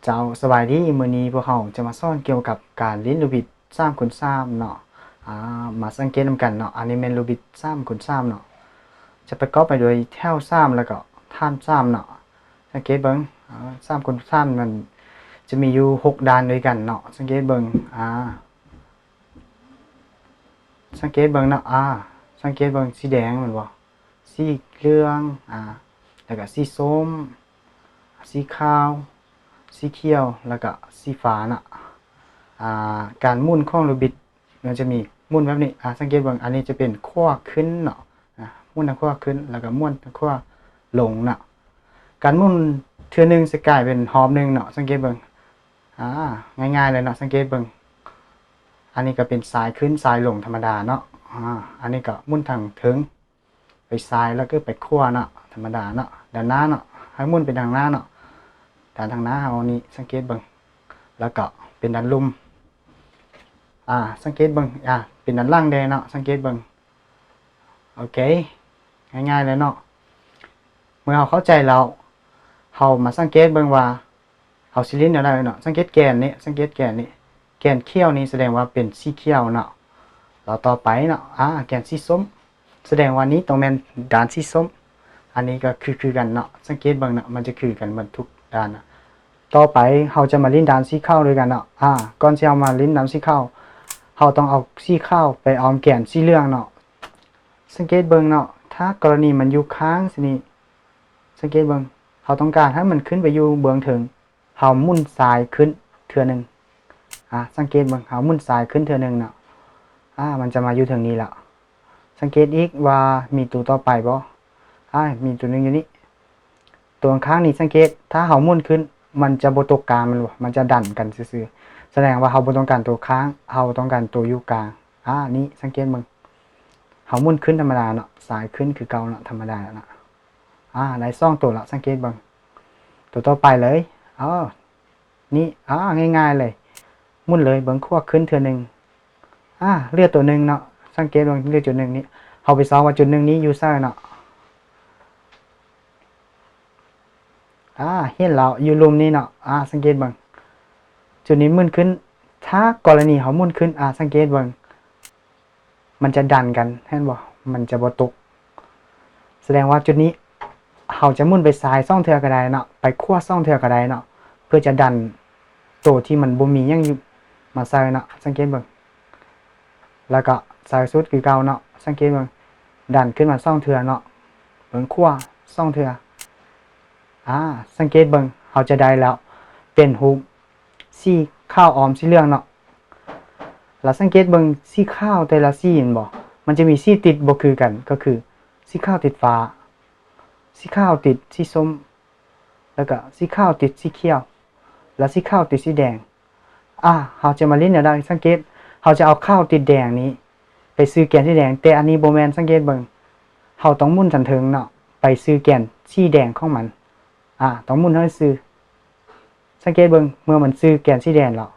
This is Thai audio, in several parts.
เจ้าสบายดีมื้อนี้พวกเราจะมาสอนเกี่ยวกับการลิ้นรูบิด3x3เนาะมาสังเกตนำกันเนาะอันนี้แม่นรูบิด3x3เนาะจะประกอบไปโดยแถว3แล้วก็ฐาน3เนาะสังเกตเบิ่ง3x3มันจะมีอยู่6ด้านด้วยกันเนาะสังเกตเบิ่งสังเกตเบิ่งเนาะสังเกตเบิ่งสีแดงแม่นบ่สีเหลืองแล้วก็สีส้มสีขาวสีเขียวแล้วก็สีฟ้านะการหมุนของลูกบิดมันจะมีหมุนแบบนี้สังเกตเบิ่งอันนี้จะเป็นขั้วขึ้นเนาะหมุนทางขั้วขึ้นแล้วก็หมุนทางขั้วลงเนาะการหมุนเทื่อนึงจะกลายเป็นหอบนึงเนาะสังเกตเบิ่งง่ายๆเลยเนาะสังเกตเบิ่งอันนี้ก็เป็นสายขึ้นสายลงธรรมดาเนาะอันนี้ก็หมุนทางถึงไปซ้ายแล้วก็ไปขั้วเนาะธรรมดาเนาะด้านหน้าเนาะให้หมุนไปทางหน้าเนาะด้านทางหน้าเอานี้สังเกตเบิ่งแล้วก็เป็นด้านลุ่มสังเกตเบิ่งเป็นด้านล่างแดงเนาะสังเกตเบิ่งโอเคง่ายๆเลยเนาะเมื่อเราเข้าใจแล้วเรามาสังเกตเบิ่งว่าเอาซิลินอะไรเนาะสังเกตแกนนี้สังเกตแกนนี้แกนเขียวนี้แสดงว่าเป็นสีเขียวเนาะแล้วต่อไปเนาะแกนสีส้มแสดงว่านี้ต้องเป็นด้านสีส้มอันนี้ก็คือกันเนาะสังเกตเบิ่งเนาะมันจะคือกันหมดทุกด้านนะต่อไปเราจะมาลิ้นด้านสีขาวด้วยกันเนาะก่อนที่เรามาลิ้นด้านสีขาวเราต้องเอาสีขาวไปออมแกนสีเหลืองเนาะสังเกตเบิ่งเนาะถ้ากรณีมันอยู่ค้างสินี่สังเกตเบิ่งเราต้องการให้มันขึ้นไปอยู่เบื้องถึงเราหมุนซ้ายขึ้นเทื่อนึงสังเกตเบิ่งเราหมุนซ้ายขึ้นเทื่อนึงเนาะมันจะมาอยู่ถึงนี้แล้วสังเกตอีกว่ามีตัวต่อไปบ่มีตัวนึงอยู่นี่ตัวข้างนี้สังเกตถ้าเราหมุนขึ้นมันจะบ่ตกกลางมันจะดันกันซื่อๆแสดงว่าเราบ่ต้องการตัวค้างเราต้องการตัวอยู่กลางนี่สังเกตมึงเราหมุนขึ้นธรรมดาเนาะสายขึ้นคือเก่าเนาะธรรมดาแล้วนะได้2ตัวละสังเกตบังตัวต่อไปเลยนี่ง่ายๆเลยหมุนเลยเบิ่งขั้วขึ้นเทื่อนึงเลือกตัวนึงเนาะสังเกตบังเลือกจุดนึงนี้เอาไปซ้อมว่าจุดนึงนี้อยู่ซ้ายเนาะเห็นแล้วอยู่ลุมนี้เนาะสังเกตบังจุดนี้หมุนขึ้นถ้ากรณีเขาหมุนขึ้นสังเกตบังมันจะดันกันเห็นบ่มันจะบ่ตกแสดงว่าจุดนี้เขาจะหมุนไปซ้าย2เทื่อก็ได้เนาะไปขวา2เทื่อก็ได้เนาะเพื่อจะดันตัวที่มันบ่มีหยังอยู่มาใส่เนาะสังเกตบังแล้วก็สายสุดคือเก่าเนาะสังเกตบังดันขึ้นมา2เทื่อเนาะเบิ่งขวา2เทื่อสังเกตเบิ่งเขาจะได้แล้วเป็นรูปสีขาวออมสีเหลืองเนาะแล้วสังเกตเบิ่งสีขาวแต่ละสีเห็นบ่มันจะมีสีติดบ่คือกันก็คือสีขาวติดฟ้าสีขาวติดสีส้มแล้วก็สีขาวติดสีเขียวแล้วสีขาวติดสีแดงเขาจะมาเล่นได้สังเกตเขาจะเอาขาวติดแดงนี้ไปซื้อแกนสีแดงแต่อันนี้บ่แม่นสังเกตเบิ่งเขาต้องหมุนสันเทิงเนาะไปซื้อแกนสีแดงของมันต้องหมุนให้ซื้อสังเกตเบิ่งเมื่อมันซื้อแกนสีแดงแล้ว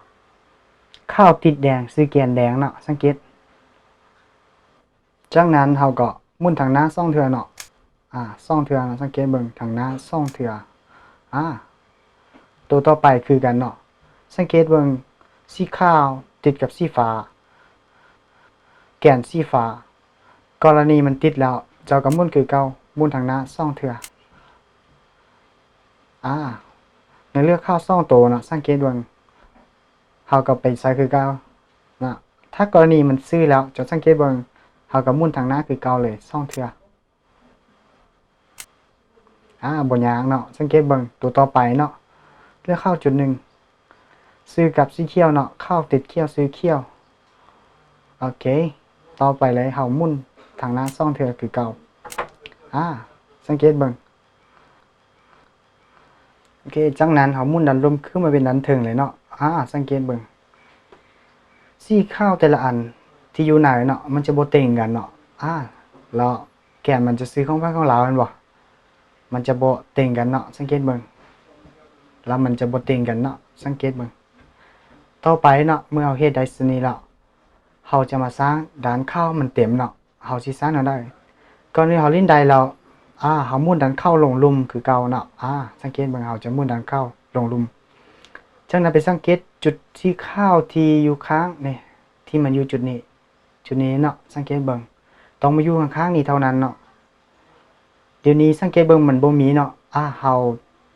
ข้าวติดแดงซื้อแกนแดงเนาะสังเกตจากนั้นเราก็หมุนทางหน้า2เทื่อเนาะ2เทื่อสังเกตเบิ่งทางหน้า2เทื่อตัวต่อไปคือกันเนาะสังเกตเบิ่งสีขาวติดกับสีฟ้าแกนสีฟ้ากรณีมันติดแล้วเจ้าก็หมุนคือเก่าหมุนทางหน้า2เทื่อในเลือกข้าว2ตัวนะสังเกตเบิ่งเฮาก็ไปใส่คือเก่านะถ้ากรณีมันซื้อแล้วจะสังเกตเบิ่งเฮาก็หมุนทางหน้าคือเก่าเลย2เทื่อบ่ยากเนาะสังเกตเบิ่งตัวต่อไปเนาะเลือกข้าวจุด1ซื้อกับสีเขียวเนาะข้าวติดเขียวซื้อเขียวโอเคต่อไปเลยเฮาหมุนทางหน้า2เทื่อคือเก่าสังเกตเบิ่งโอเคจากนั้นเขาหมุนดันลมขึ้นมาเป็นดันเทิงเลยเนาะสังเกตเบิ่งสีข้าวแต่ละอันที่อยู่ไหนเนาะมันจะบ่เต็งกันเนาะแล้วแกนมันจะซื้อของเราแม่นบ่มันจะบ่เต็งกันเนาะสังเกตเบิ่งแล้วมันจะบ่เต็งกันเนาะสังเกตเบิ่งต่อไปเนาะเมื่อเราเฮ็ดได้สนี้แล้วเราจะมาสร้างด้านข้าวมันเต็มเนาะเราสิสร้างได้ก่อนที่เราลิ้นได้แล้วเขาหมุนดันเข้าลงลุ่มคือเก่าเนาะสังเกตเบิ่งเขาจะหมุนดันเข้าลงลุ่ม จากนั้นไปสังเกตจุดที่ข้าวที่อยู่ข้างนี่ที่มันอยู่จุดนี้เนาะสังเกตเบิ่งต้องมาอยู่ข้างๆนี้เท่านั้นเนาะเดี๋ยวนี้สังเกตเบิ่งมันบ่มีเนาะเฮา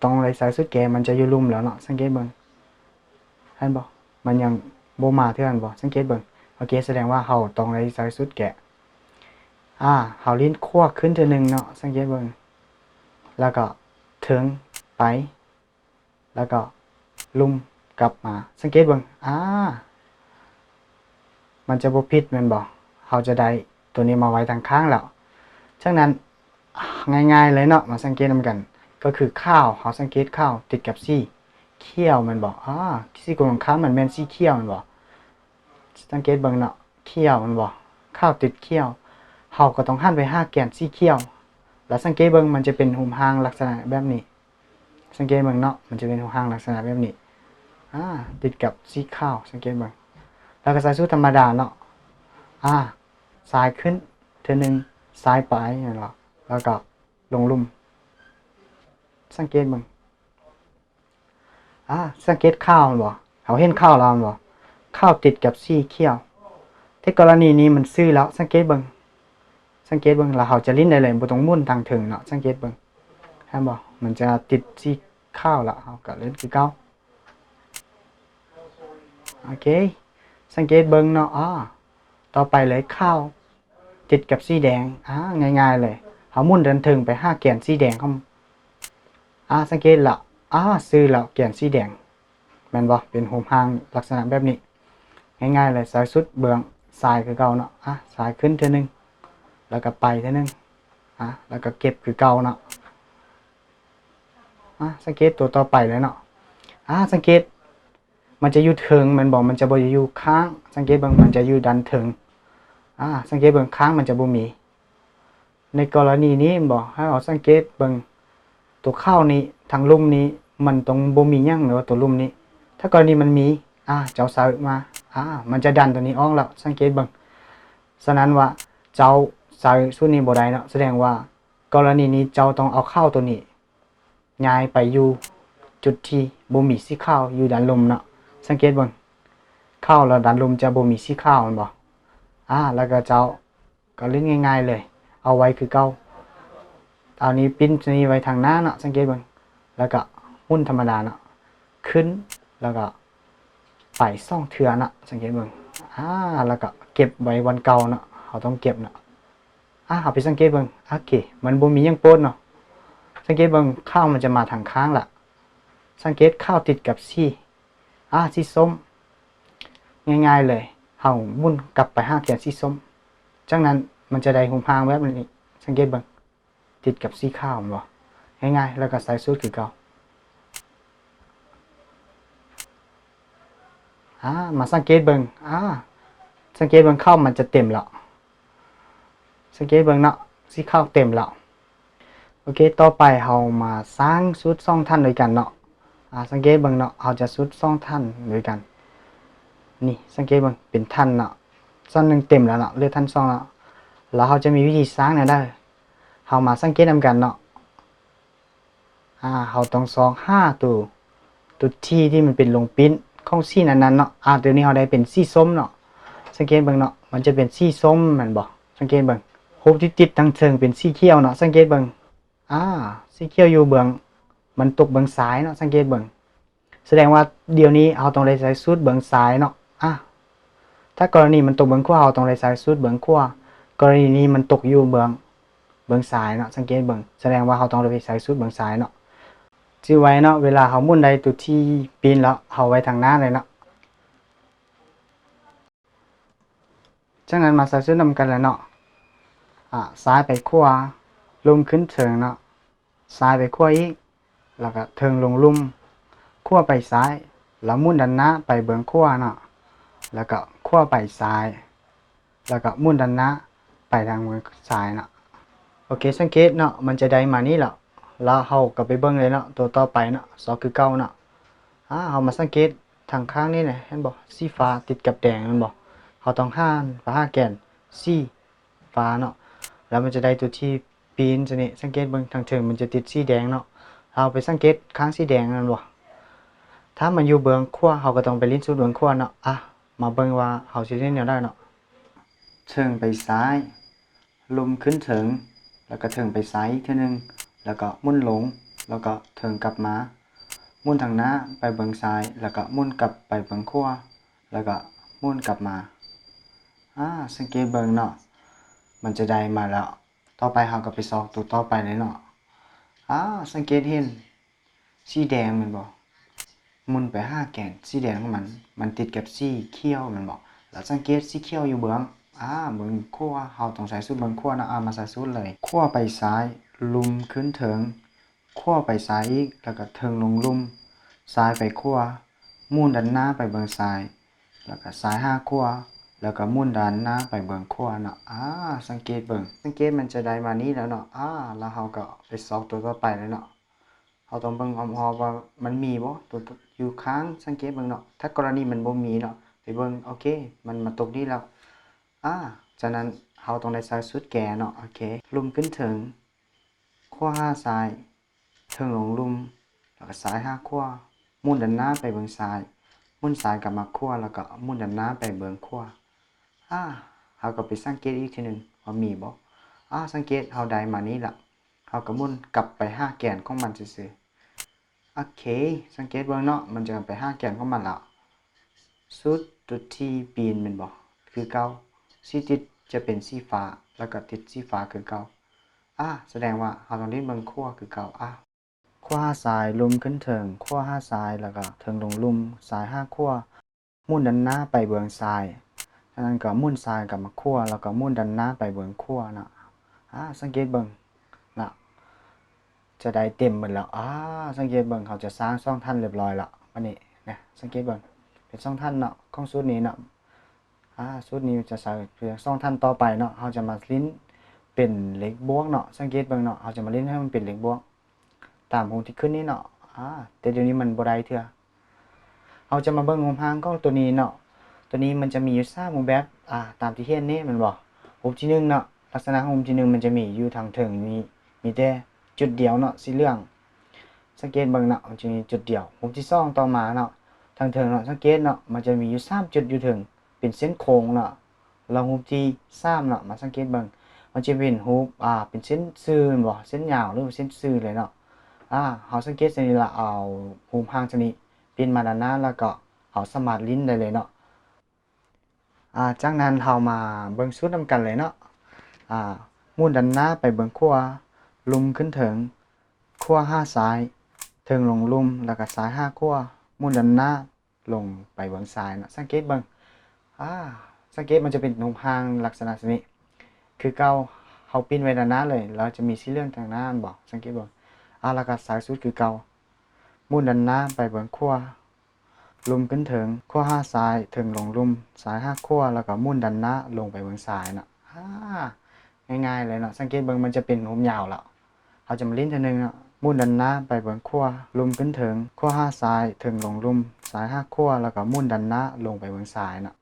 ต้องเลยใส่สุดแก่มันจะอยู่ลุ่มแล้วเนาะสังเกตเบิ่งเห็นบ่มันยังบ่มาเทื่อนบ่สังเกตเบิ่งโอเคแสดงว่าเฮาต้องเลยใส่สุดแก่เฮาลิ้นคั่วขึ้นเทื่อนึงเนาะสังเกตเบิ่งแล้วก็ถึงไปแล้วก็ลุ่มกลับมาสังเกตเบิ่งมันจะบ่ผิดแม่นบ่เฮาจะได้ตัวนี้มาไว้ทางข้างแล้วฉะนั้นง่ายๆเลยเนาะมาสังเกตนำกันก็คือข้าวเฮาสังเกตข้าวติดกับซี่เขี้ยวแม่นบ่ซี่ตรงข้ามมันแม่นซี่เขี้ยวแม่นบ่สังเกตเบิ่งเนาะเขี้ยวแม่นบ่ข้าวติดเขี้ยวเฮาก็ต้องหันไปหาแกนซี่เขี้ยวแล้วสังเกตเบิ่งมันจะเป็นหุมหางลักษณะแบบนี้สังเกตเบิ่งเนาะมันจะเป็นหุมหางลักษณะแบบนี้ติดกับซี่ข้าวสังเกตเบิ่งแล้วก็ใส่สูตรธรรมดาเนาะซ้ายขึ้นเทื่อนึงซ้ายไปนั่นล่ะแล้วก็ลงลุ่มสังเกตเบิ่งสังเกตข้าวบ่เขาเห็นข้าวแล้วบ่ข้าวติดกับซี่เขี้ยวที่กรณีนี้มันซื่อแล้วสังเกตเบิ่งแล้วเขาจะลิ้นได้เลยบ่ต้องมุ่นทางถึงเนาะสังเกตเบิ่งเห็นบ่มันจะติดซี่ข้าวแล้วเฮาก็เล่นคือเก่าโอเคสังเกตเบิ่งเนาะต่อไปเลยข้าวติดกับสีแดงง่ายๆเลยเฮามุ่นเดินถึงไปหาแกนสีแดงเข้าสังเกตละซื้อแล้วแกนสีแดงแม่นบ่เป็นหุมหางลักษณะแบบนี้ง่ายๆเลยสายสุดเบื้องซ้ายคือเก่าเนาะซ้ายขึ้นเทื่อนึงแล้วก็ไปเทื่อนึงแล้วก็เก็บคือเก่าเนาะสังเกตตัวต่อไปเลยเนาะสังเกตมันจะอยู่ถึงมันบอกมันจะบ่อยู่ข้างสังเกตเบิ่งมันจะอยู่ดันถึงสังเกตเบิ่งข้างมันจะบ่มีในกรณีนี้บอกให้เราสังเกตเบิ่งตัวข้าวนี้ทางลุ่มนี้มันต้องบ่มีหยังหรือว่าตัวลุ่มนี้ถ้ากรณีมันมีเจ้าสาวมามันจะดันตัวนี้ออกแล้วสังเกตเบิ่งฉะนั้นว่าเจ้าสาวชุดนี้บ่ได้เนาะแสดงว่ากรณีนี้เจ้าต้องเอาข้าวตัวนี้ย้ายไปอยู่จุดที่บ่มีสีข้าวอยู่ด้านลมเนาะสังเกตเบิ่งข้าวแล้วด้านลมจะบ่มีสีข้าวแม่นบ่แล้วก็เจ้าก็เล่นง่ายๆเลยเอาไว้คือเก่าเอานี้ปิ้นนี้ไว้ทางหน้าเนาะสังเกตเบิ่งแล้วก็หุ้นธรรมดาเนาะขึ้นแล้วก็ไป2เทื่อเนาะสังเกตเบิ่งแล้วก็เก็บไว้วันเก่าเนาะเฮาต้องเก็บเนาะเอาไปสังเกตเบิ่งโอเคมันบ่มีหยังโปนเนาะสังเกตเบิ่งข้าวมันจะมาทางข้างล่ะสังเกตข้าวติดกับสีส้มง่ายๆเลยเฮาหมุนกลับไปหาแกนสีส้มจากนั้นมันจะได้หุมหางแบบนี้สังเกตเบิ่งติดกับสีข้าวบ่ง่ายๆแล้วก็ใส่สูตรคือเก่ามาสังเกตเบิ่งสังเกตเบิ่งข้าวมันจะเต็มแล้วสังเกตเบิ่งเนาะสีข้าวเต็มแล้วโอเคต่อไปเฮามาสร้างสูตร2ท่านด้วยกันเนาะสังเกตเบิ่งเนาะเฮาจะสูตร2ท่านด้วยกันนี่สังเกตเบิ่งเป็นท่านเนาะท่าน1เต็มแล้วเนาะเหลือท่าน2แล้วเฮาจะมีวิธีสร้างได้เฮามาสังเกตนำกันเนาะเฮาต้องซอง5ตัวที่มันเป็นลงปิ้นของสีนั้นๆเนาะตัวนี้เฮาได้เป็นสีส้มเนาะสังเกตเบิ่งเนาะมันจะเป็นสีส้มแม่นบ่สังเกตเบิ่งรูปที่ติดทางเชิงเป็นสีเขียวเนาะสังเกตเบิ่งสีเขียวอยู่เบื้องมันตกเบื้องซ้ายเนาะสังเกตเบิ่งแสดงว่าเดี๋ยวนี้เฮาต้องได้ใส่สูตรเบื้องซ้ายเนาะถ้ากรณีมันตกเบื้องขวาเฮาต้องได้ใส่สูตรเบื้องขวากรณีนี้มันตกอยู่เบื้องซ้ายเนาะสังเกตเบิ่งแสดงว่าเฮาต้องได้ใส่สูตรเบื้องซ้ายเนาะสิไว้เนาะเวลาเฮาหมุนได้ตัวที่ปีนแล้วเฮาไว้ทางหน้าเลยเนาะจากนั้นมาใส่สูตรนำกันแล้วเนาะซ้ายไปขวาลุ่มขึ้นเถิงเนาะซ้ายไปขวาอีกแล้วก็เถิงลงลุ่มขวาไปซ้ายแล้วหมุนด้านหน้าไปเบื้องขวาเนาะแล้วก็ขวาไปซ้ายแล้วก็หมุนด้านหน้าไปทางมือซ้ายเนาะโอเคสังเกตเนาะมันจะได้มานี่แล้วเฮาก็ไปเบิ่งเลยเนาะตัวต่อไปเนาะ2คือเก่าเนาะเฮามาสังเกตทางข้างนี่เห็นบ่สีฟ้าติดกับแดงแม่นบ่เฮาต้องหาแกนสีฟ้าเนาะแล้วมันจะได้ตัวที่ปีนซะนี่สังเกตเบิ่งทางเทิงมันจะติดสีแดงเนาะเราไปสังเกตข้างสีแดงนั่นบ่ถ้ ถ้ามันอยู่เบื้องขวาเฮาก็ต้องไปลิ้นสุดเบื้องขวาเนาะมาเบิ่งว่าเฮาสิเล่นแนวใดเนาะเทิงไปซ้ายลุมขึ้นเถิงแล้วก็เทิงไปซ้ายอีกเทื่อนึงแล้วก็หมุนลงแล้วก็เทิงกลับมาหมุนทางหน้าไปเบื้องซ้ายแล้วก็หมุนกลับไปเบื้องขวาแล้วก็หมุนกลับมาสังเกตเบิ่งเนาะมันจะได้มาแล้วต่อไปเฮาก็ไปซอกตัวต่อไปเลยเนาะสังเกตเห็นสีแดงแม่นบ่หมุนไปหาแกนสีแดงของมันติดกับสีเขียวแม่นบ่แล้วสังเกตสีเขียวอยู่เบื้องเบิ่งขวาเฮาต้องใส่สุดเบิ่งขวานะมาใส่สุดเลยขวาไปซ้ายลุมขึ้นเถิงขวาไปซ้ายอีกแล้วก็เถิงลงลุมซ้ายไปขวาหมุนด้านหน้าไปเบิ่งซ้ายแล้วก็ซ้ายหาขวาแล้วก็หมุนด้านหน้าไปเบิ่งขวาเนาะสังเกตเบิ่งสังเกตมันจะได้มานี้แล้วเนาะแล้วเฮาก็ไปซอกตัวต่อไปเลยเนาะเฮาต้องเบิ่งออมๆว่ามันมีบ่ตัวอยู่ข้างสังเกตเบิ่งเนาะถ้ากรณีมันบ่มีเนาะไปเบิ่งโอเคมันมาตกนี้แล้วฉะนั้นเฮาต้องได้ใส่สุดแก่เนาะโอเคลุมขึ้นถึงขวาหาซ้ายเทิงลงลุมแล้วก็ซ้ายหาขวาหมุนด้านหน้าไปเบิ่งซ้ายหมุนซ้ายกลับมาขวาแล้วก็หมุนด้านหน้าไปเบิ่งขวาเฮาก็ไปสังเกตอีกทีนึงว่ามีบ่สังเกตเฮาได้มานี้ล่ะเฮาก็หมุนกลับไปหาแกนของมันซื่อๆโอเคสังเกตเบิ่งเนาะมันจะไปหาแกนของมันแล้วสุดจุดที่ปีนแม่นบ่คือเก่าสีติดจะเป็นสีฟ้าแล้วก็ติดสีฟ้าคือเก่าแสดงว่าเฮาต้องเล่นเบิ่งขวาคือเก่าขวาซ้ายลุมขึ้นเถิงขวาหาซ้ายแล้วก็เถิงลงลุมซ้ายหาขวาหมุนด้านหน้าไปเบื้องซ้ายฉะนั้นก็หมุนซ้ายกลับมาขวาแล้วก็หมุนด้านหน้าไปเบื้องขวานะสังเกตเบิ่งนะจะได้เต็มหมดแล้วสังเกตเบิ่งเขาจะสร้างช่องท่านเรียบร้อยแล้วอันนี้นะสังเกตเบิ่งเป็นช่องท่านเนาะของสูตรนี้เนาะสูตรนี้จะใส่เพื่อช่องท่านต่อไปเนาะเขาจะมาลิ้นเป็นเหล็กบวกเนาะสังเกตเบิ่งเนาะเขาจะมาลิ้นให้มันเป็นเหล็กบวกตามวงที่ขึ้นนี้เนาะแต่เดี๋ยวนี้มันบ่ได้เทื่อเราจะมาเบิ่งรูปร่างของตัวนี้เนาะตัวนี้มันจะมีอยู่3รูปแบบตามที่เห็นนี่มันบ่รูปที่1เนาะลักษณะของรูปที่1มันจะมีอยู่ทางเทิงมีแต่จุดเดียวเนาะสีเหลืองสังเกตเบิ่งเนาะมันจะมีจุดเดียวรูปที่2ต่อมาเนาะทางเทิงเนาะสังเกตเนาะมันจะมีอยู่3จุดอยู่เทิงเป็นเส้นโค้งเนาะแล้วรูปที่3เนาะมาสังเกตเบิ่งมันจะเป็นรูปเป็นเส้นซื่อบ่เส้นยาวหรือเส้นซื่อเลยเนาะเขาสังเกตนี่ละเอาหูพางชนิดปีนมาด้านหน้าแล้วก็เอาสมาร์ทลิ้นได้เลยเนาะจากนั้นเรามาเบิ่งสูตรนำกันเลยเนาะหมุนด้านหน้าไปเบิ่งขวาลุมขึ้นถึงขวาหาซ้ายถึงลงลุมแล้วก็ซ้ายหาขวาหมุนด้านหน้าลงไปเบิ่งซ้ายเนาะสังเกตเบิ่งสังเกตมันจะเป็นหูพางลักษณะนี้คือเก่าเขาปีนไว้ด้านหน้าเลยแล้วจะมีสีเหลืองทางหน้าบอกสังเกตเบิ่งแล้วก็สายสุดคือเก่าหมุนด้านหน้าไปเบิ่งขวาลุมขึ้นถึงขวาหาซ้ายถึงลงลุมซ้ายหาขวาแล้วก็หมุนด้านหน้าลงไปเบิ่งซ้ายเนาะง่ายๆเลยเนาะสังเกตเบิ่งมันจะเป็นหูยาวแล้วเขาจะมาลิ้นทีนึงเนาะหมุนด้านหน้าไปเบิ่งขวาลุมขึ้นถึงขวาหาซ้ายถึงลงลุมซ้ายหาขวาแล้วก็หมุนด้านหน้าลงไปเบิ่งซ้ายเนาะ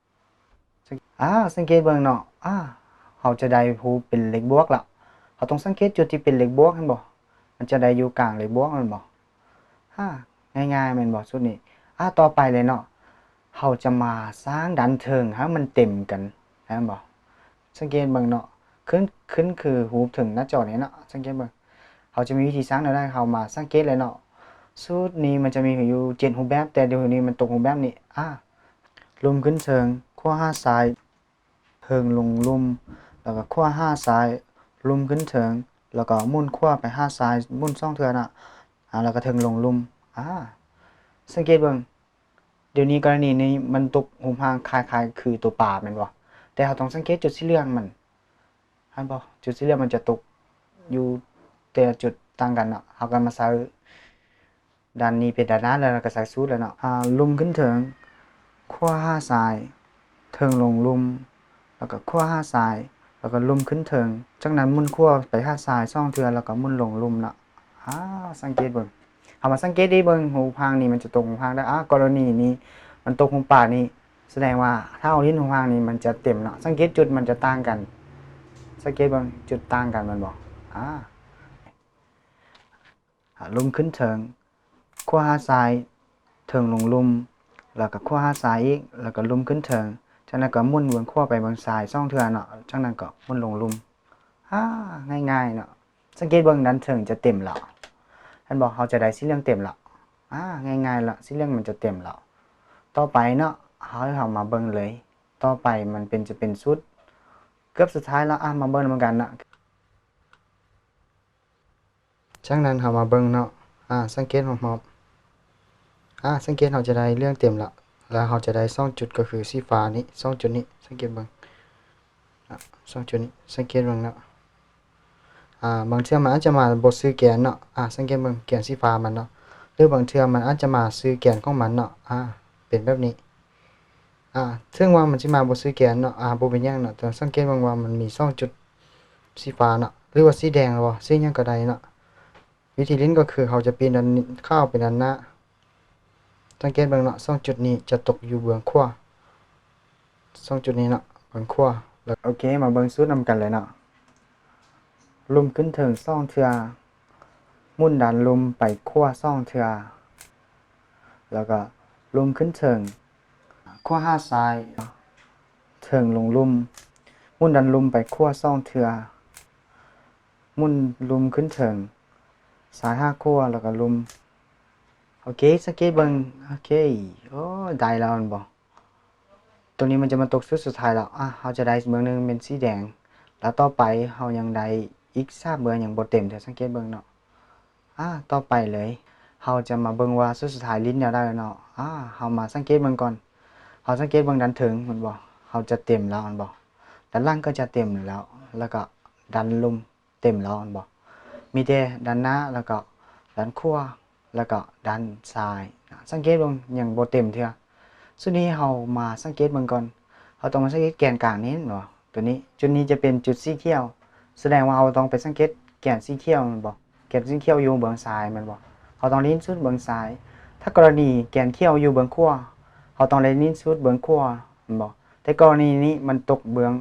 สังเกตเบิ่งเนาะเขาจะได้หูเป็นเลขบวกแล้วเขาต้องสังเกตจุดที่เป็นเลขบวกเห็นบ่มันจะได้อยู่กลางเลขบวกแม่นบ่ง่ายๆแม่นบ่สุดนี้ต่อไปเลยเนาะเขาจะมาสร้างดันเทิงให้มันเต็มกันแม่นบ่สังเกตเบิ่งเนาะขึ้นคือหูถึงหน้าจอนี้เนาะสังเกตเบิ่งเขาจะมีวิธีสร้างได้เขามาสังเกตเลยเนาะสูตรนี้มันจะมีอยู่7รูปแบบแต่เดี๋ยวนี้มันตกรูปแบบนี้ลุมขึ้นเชิงขวาหาซ้ายเทิงลงลุมแล้วก็ขวาหาซ้ายลุมขึ้นเทิงแล้วก็หมุนขวาไปหาซ้ายหมุน2เทื่อน่ะแล้วก็เทิงลงลุมสังเกตเบิ่งเดี๋ยวนี้กรณีนี้มันตกหูพางคล้ายๆคือตัวปลาแม่นบ่แต่เราต้องสังเกตจุดสีเหลืองมันเห็นบ่จุดสีเหลืองมันจะตกอยู่แต่จุดต่างกันเนาะเราก็มาใส่ด้านนี้เป็นด้านหน้าแล้วก็ใส่สูตรแล้วเนาะลุมขึ้นเทิงขวาหาซ้ายเทิงลงลุมแล้วก็ขวาหาซ้ายแล้วก็ลุมขึ้นเทิงจากนั้นหมุนขวาไปหาซ้าย2เทื่อแล้วก็หมุนลงลุมเนาะสังเกตเบิ่งเอามาสังเกตได้เบิ่งหูพางนี่มันจะตกหูพางได้กรณีนี้มันตกหูปากนี่แสดงว่าถ้าเอาลิ้นหูพางนี่มันจะเต็มเนาะสังเกตจุดมันจะต่างกันสังเกตเบิ่งจุดต่างกันมันบอกลุมขึ้นเทิงขวาหาซ้าย เทิงลงลุ่มแล้วก็ขั้วหาซ้ายอีกแล้วก็ลุ่มขึ้นเทิงจากนั้นก็หมุนเบิ่งขั้วไปเบิ่งซ้าย2เทื่อเนาะจากนั้นก็หมุนลงลุ่มง่ายๆเนาะสังเกตเบิ่งด้านเทิงจะเต็มแล้วท่านบอกเขาจะได้สีเหลืองเต็มแล้วง่ายๆละสีเหลืองมันจะเต็มแล้วต่อไปเนาะเขามาเบิ่งเลยต่อไปมันจะเป็นชุดเกือบสุดท้ายแล้วมาเบิ่งเหมือนกันนะจากนั้นเขามาเบิ่งเนาะสังเกตหอมๆสังเกตเขาจะได้เรื่องเต็มแล้วแล้วเขาจะได้2จุดก็คือสีฟ้านี้2จุดนี้สังเกตเบิ่ง2จุดนี้สังเกตเบิ่งเนาะบางเทื่อมันอาจจะมาบ่ซื้อแกนเนาะสังเกตเบิ่งแกนสีฟ้ามันเนาะหรือบางเทื่อมันอาจจะมาซื้อแกนของมันเนาะเป็นแบบนี้ถึงว่ามันสิมาบ่ซื้อแกนเนาะบ่เป็นหยังเนาะแต่สังเกตเบิ่งว่ามันมี2จุดสีฟ้าเนาะหรือว่าสีแดงหรือว่าสีหยังก็ได้เนาะวิธีเล่นก็คือเขาจะเปลี่ยนด้านข้าวเป็นด้านหน้าสังเกตเบิ่งเนาะ2จุดนี้จะตกอยู่เบื้องขวา2จุดนี้เนาะเบื้องขวาแล้วโอเคมาเบิ่งสูตรนำกันเลยเนาะลุ่มขึ้นเทิง2เทื่อหมุนดันลุ่มไปขวา2เทื่อแล้วก็ลุ่มขึ้นเทิงขวา5ซ้ายเทิงลงลุ่มหมุนดันลุ่มไปขวา2เทื่อหมุนลุ่มขึ้นเทิงซ้าย5ขวาแล้วก็ลุ่มโอเคสังเกตเบิ่งโอเคได้แล้วมันบ่ตัวนี้มันจะมาตกสุดท้ายแล้วเราจะได้เบื้องนึงเป็นสีแดงแล้วต่อไปเรายังได้อีก3เบื้องยังบ่เต็มเดี๋ยวสังเกตเบิ่งเนาะต่อไปเลยเราจะมาเบิ่งว่าสุดท้ายลิ้นแนวได้เนาะเรามาสังเกตเบิ่งก่อนเราสังเกตเบิ่งด้านถึงมันบ่เราจะเต็มแล้วมันบ่ด้านล่างก็จะเต็มแล้วแล้วก็ด้านลุ่มเต็มแล้วมันบ่มีแต่ด้านหน้าแล้วก็ด้านขวาแล้วก็ด้านซ้ายสังเกตเบิ่งยังบ่เต็มเทื่อสุดนี้เรามาสังเกตเบิ่งก่อนเราต้องมาสังเกตแกนกลางนี้เนาะตัวนี้จุดนี้จะเป็นจุดสีเขียวแสดงว่าเราต้องไปสังเกตแกนสีเขียวมันบ่แกนสีเขียวอยู่เบื้องซ้ายมันบ่เราต้องลิ้นสุดเบื้องซ้ายถ้ากรณีแกนเขียวอยู่เบื้องขวาเราต้องลิ้นสุดเบื้องขวามันบ่แต่กรณีนี้มันตกเบื้อง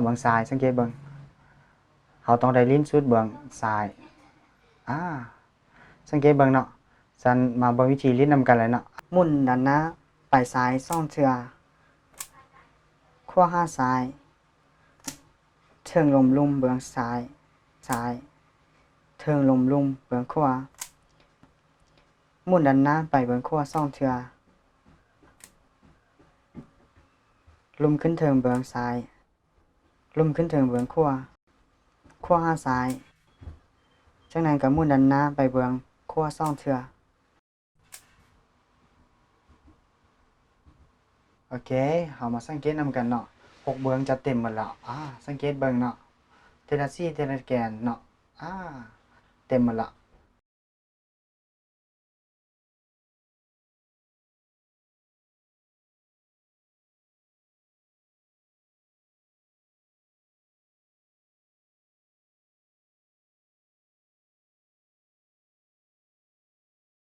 เบื้องซ้ายสังเกตเบิ่งเราต้องได้ลิ้นสุดเบื้องซ้ายสังเกตเบิ่งเนาะซันมาเบิ่งวิธีลิ้นนำกันเลยเนาะหมุนด้านหน้าไปซ้าย2เทื่อขวา5ซ้ายเทิงลมลุ่มเบื้องซ้ายเทิงลมลุ่มเบื้องขวาหมุนด้านหน้าไปเบื้องขวา2เทื่อลุ่มขึ้นเทิงเบื้องซ้ายลุ่มขึ้นเทิงเบื้องขวา5ซ้ายจากนั้นก็หมุนด้านหน้าไปเบื้องขวา2เทื่อโอเคเรามาสังเกตนำกันเนาะ6เบื้องจะเต็มหมดแล้วสังเกตเบิ่งเนาะเทเลซี่เทเลแกนเนาะเต็มหมดละ